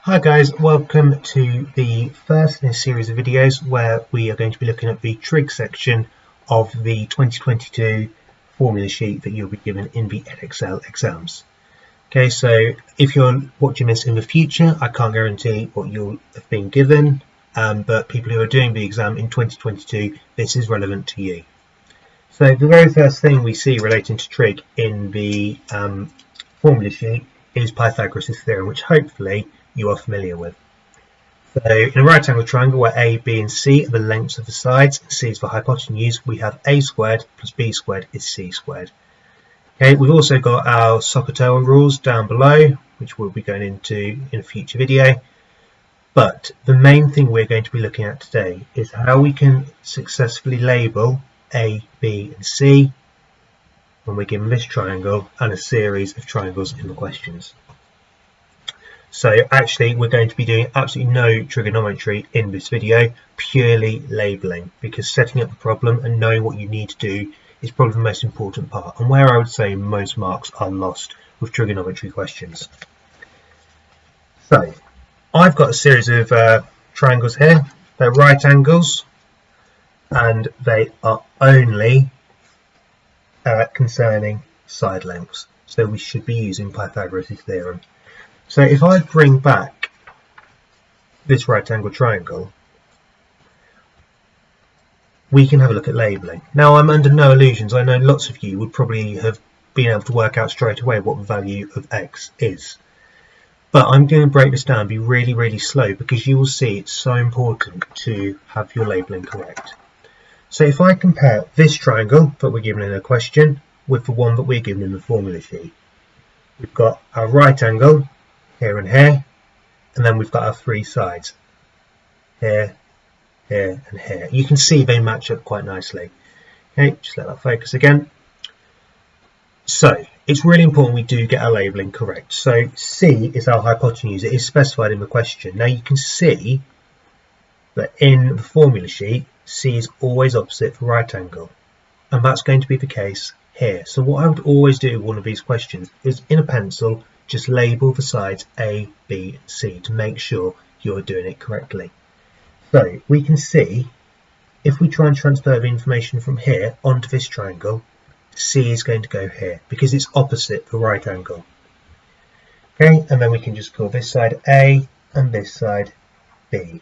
Hi guys, welcome to the first in a series of videos where we are going to be looking at the trig section of the 2022 formula sheet that you'll be given in the Edexcel exams. Okay, so if you're watching this in the future, I can't guarantee what you'll have been given, but people who are doing the exam in 2022, this is relevant to you. So the very first thing we see relating to trig in the formula sheet is Pythagoras' theorem, which hopefully you are familiar with. So in a right angle triangle where A, B and C are the lengths of the sides and C is the hypotenuse, we have A squared plus B squared is C squared. Okay, we've also got our Socatoa rules down below, which we'll be going into in a future video. But the main thing we're going to be looking at today is how we can successfully label A, B and C when we're given this triangle and a series of triangles in the questions. So actually we're going to be doing absolutely no trigonometry in this video, purely labelling, because setting up the problem and knowing what you need to do is probably the most important part, and where I would say most marks are lost with trigonometry questions. So I've got a series of triangles here. They're right angles and they are only concerning side lengths, so we should be using Pythagoras' theorem. So if I bring back this right angle triangle, we can have a look at labelling. Now I'm under no illusions, I know lots of you would probably have been able to work out straight away what the value of x is. But I'm going to break this down and be really slow because you will see it's so important to have your labelling correct. So if I compare this triangle that we're given in a question with the one that we're given in the formula sheet, we've got our right angle here and here, and then we've got our three sides here, here and here. You can see they match up quite nicely. Okay, just let that focus again. So it's really important we do get our labelling correct. So C is our hypotenuse, it is specified in the question. Now you can see that in the formula sheet C is always opposite the right angle, and that's going to be the case here. So what I would always do with one of these questions is in a pencil just label the sides A, B and C to make sure you're doing it correctly. So we can see if we try and transfer the information from here onto this triangle, C is going to go here because it's opposite the right angle. Okay, and then we can just call this side A and this side B.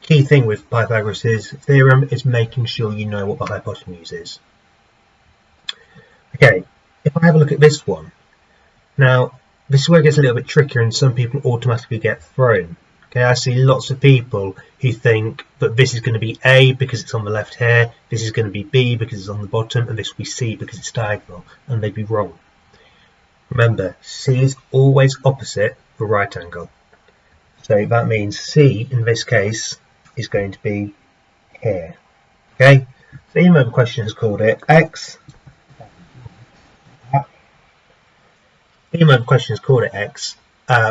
Key thing with Pythagoras' theorem is making sure you know what the hypotenuse is. Okay, if I have a look at this one, now this is where it gets a little bit trickier and some people automatically get thrown. Okay, I see lots of people who think that this is going to be A because it's on the left here, this is going to be B because it's on the bottom, and this will be C because it's diagonal, and they'd be wrong. Remember, C is always opposite the right angle. So that means C in this case is going to be here. Okay, so even though the question has called it X,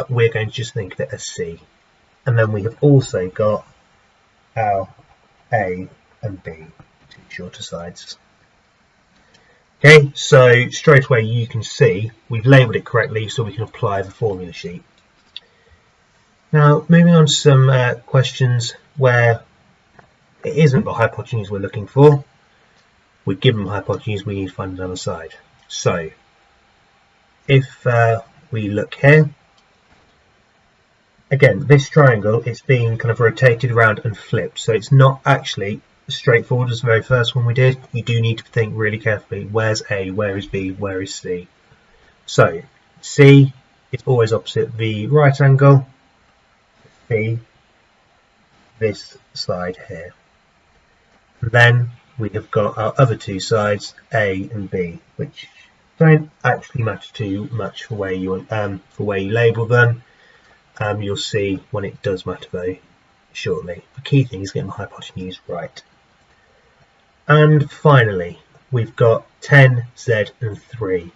we're going to just think of it as C. And then we have also got our A and B, two shorter sides. Okay, so straight away you can see we've labelled it correctly so we can apply the formula sheet. Now moving on to some questions where it isn't the hypotenuse we're looking for. We're given the hypotenuse, we need to find another side. So if we look here, again, this triangle is being kind of rotated around and flipped, so it's not actually as straightforward as the very first one we did. You do need to think really carefully. Where's A? Where is B? Where is C? So C is always opposite the right angle. B, this side here. And then we have got our other two sides, A and B, which don't actually matter too much for where you label them. You'll see when it does matter though shortly. The key thing is getting the hypotenuse right. And finally, we've got 10, Z and 3.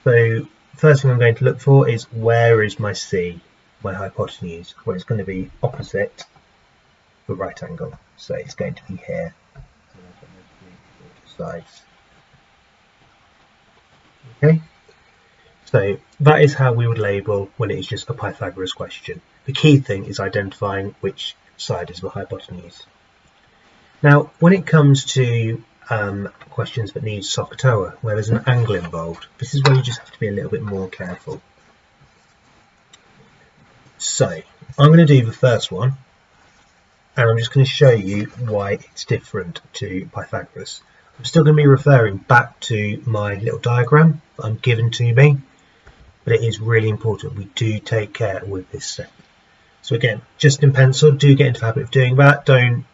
So first thing I'm going to look for is where is my C, my hypotenuse? Well, it's going to be opposite the right angle. So it's going to be here. Sides. Okay. So that is how we would label when it is just a Pythagoras question. The key thing is identifying which side is the hypotenuse. Now, when it comes to questions that need Socatoa, where there's an angle involved, this is where you just have to be a little bit more careful. So, I'm going to do the first one, and I'm just going to show you why it's different to Pythagoras. I'm still going to be referring back to my little diagram that I'm given to me, but it is really important we do take care with this step. So again, just in pencil, do get into the habit of doing that. Don't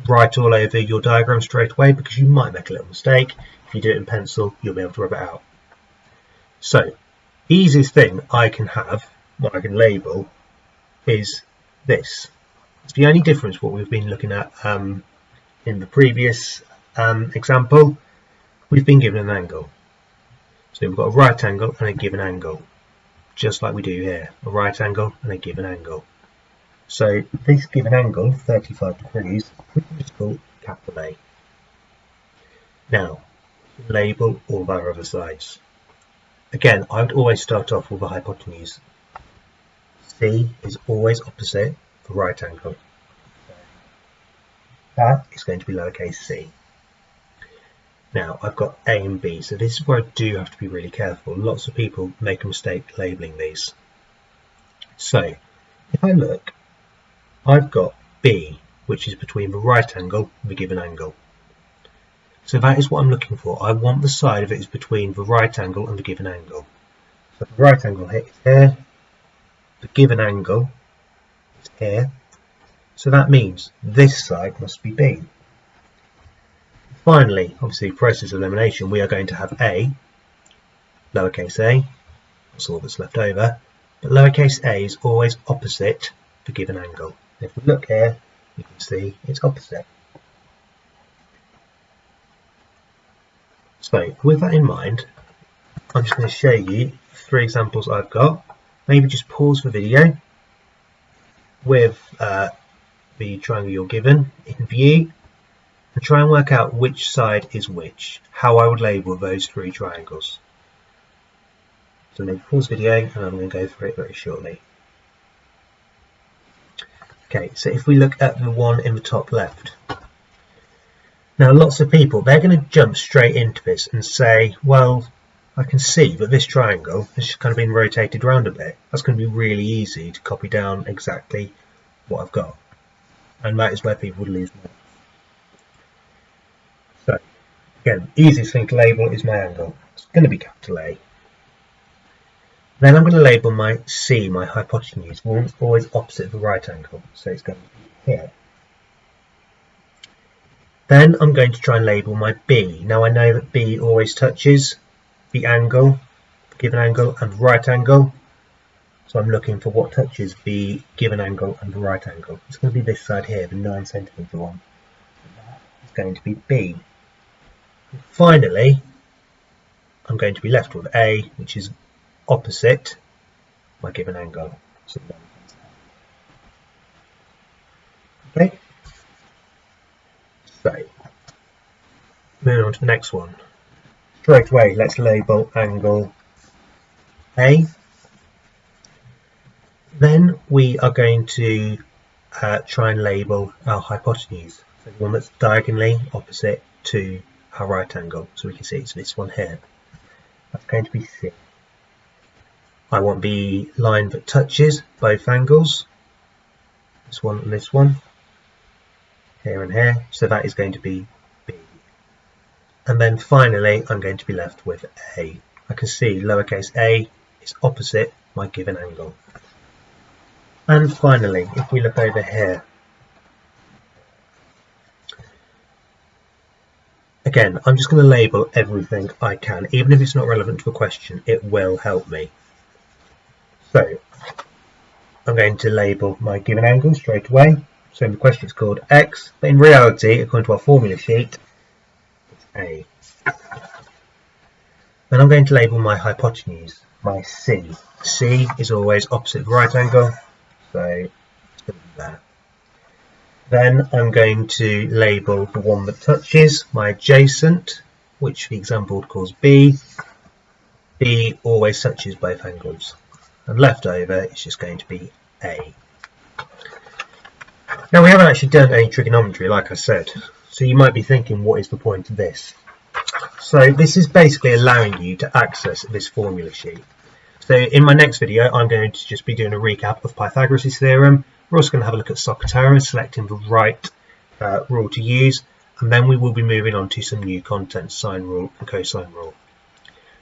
write all over your diagram straight away because you might make a little mistake. If you do it in pencil, you'll be able to rub it out. So, the easiest thing I can have, what I can label, is this. It's the only difference what we've been looking at in the previous example. We've been given an angle. So we've got a right angle and a given angle, just like we do here, a right angle and a given angle. So this given angle, 35 degrees, we can just call capital A. Now, label all of our other sides. Again, I would always start off with a hypotenuse. C is always opposite the right angle. That is going to be lowercase c. Now, I've got A and B, so this is where I do have to be really careful. Lots of people make a mistake labelling these. So, if I look, I've got B, which is between the right angle and the given angle. So that is what I'm looking for. I want the side of it is between the right angle and the given angle. So the right angle is here, the given angle is here. So that means this side must be B. Finally, obviously, process of elimination, we are going to have A, lowercase a, that's all that's left over, but lowercase a is always opposite the given angle. If we look here, you can see it's opposite. So with that in mind, I'm just going to show you 3 examples I've got. Maybe just pause the video with the triangle you're given in view and try and work out which side is which, how I would label those 3 triangles. So maybe pause the video and I'm going to go through it very shortly. Okay, so if we look at the one in the top left. Now lots of people, they're going to jump straight into this and say, well, I can see that this triangle has just kind of been rotated around a bit. That's going to be really easy to copy down exactly what I've got. And that is where people would lose more. So, again, easiest thing to label is my angle. It's going to be capital A. Then I'm going to label my C, my hypotenuse. Well, it's always opposite the right angle, so it's going to be here. Then I'm going to try and label my B. Now I know that B always touches the angle, the given angle and the right angle. So I'm looking for what touches the given angle and the right angle. It's going to be this side here, the 9 centimetre one. It's going to be B. Finally, I'm going to be left with A, which is opposite my given angle. So, okay. So, moving on to the next one. Straight away, let's label angle A. Then we are going to try and label our hypotenuse, so the one that's diagonally opposite to our right angle. So we can see it's this one here. That's going to be C. I want the line that touches both angles, this one and this one, here and here, so that is going to be B. And then finally I'm going to be left with A. I can see lowercase a is opposite my given angle. And finally, if we look over here, again, I'm just going to label everything I can. Even if it's not relevant to the question, it will help me. So, I'm going to label my given angle straight away. So the question is called X, but in reality, according to our formula sheet, it's A. Then I'm going to label my hypotenuse, my C. C is always opposite the right angle, so it's going to be there. Then I'm going to label the one that touches, my adjacent, which the example calls B. B always touches both angles. And left over is just going to be A. Now we haven't actually done any trigonometry, like I said, so you might be thinking, what is the point of this? So this is basically allowing you to access this formula sheet. So in my next video, I'm going to just be doing a recap of Pythagoras' theorem. We're also going to have a look at Socatoa, selecting the right rule to use, and then we will be moving on to some new content, sine rule and cosine rule.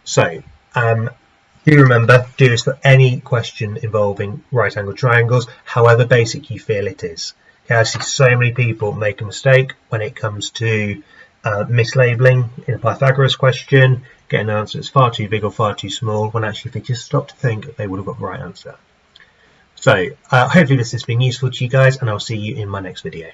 So do remember, do this for any question involving right angle triangles, however basic you feel it is. Okay, I see so many people make a mistake when it comes to mislabeling in a Pythagoras question, getting an answer that's far too big or far too small, when actually if they just stop to think, they would have got the right answer. So hopefully this has been useful to you guys, and I'll see you in my next video.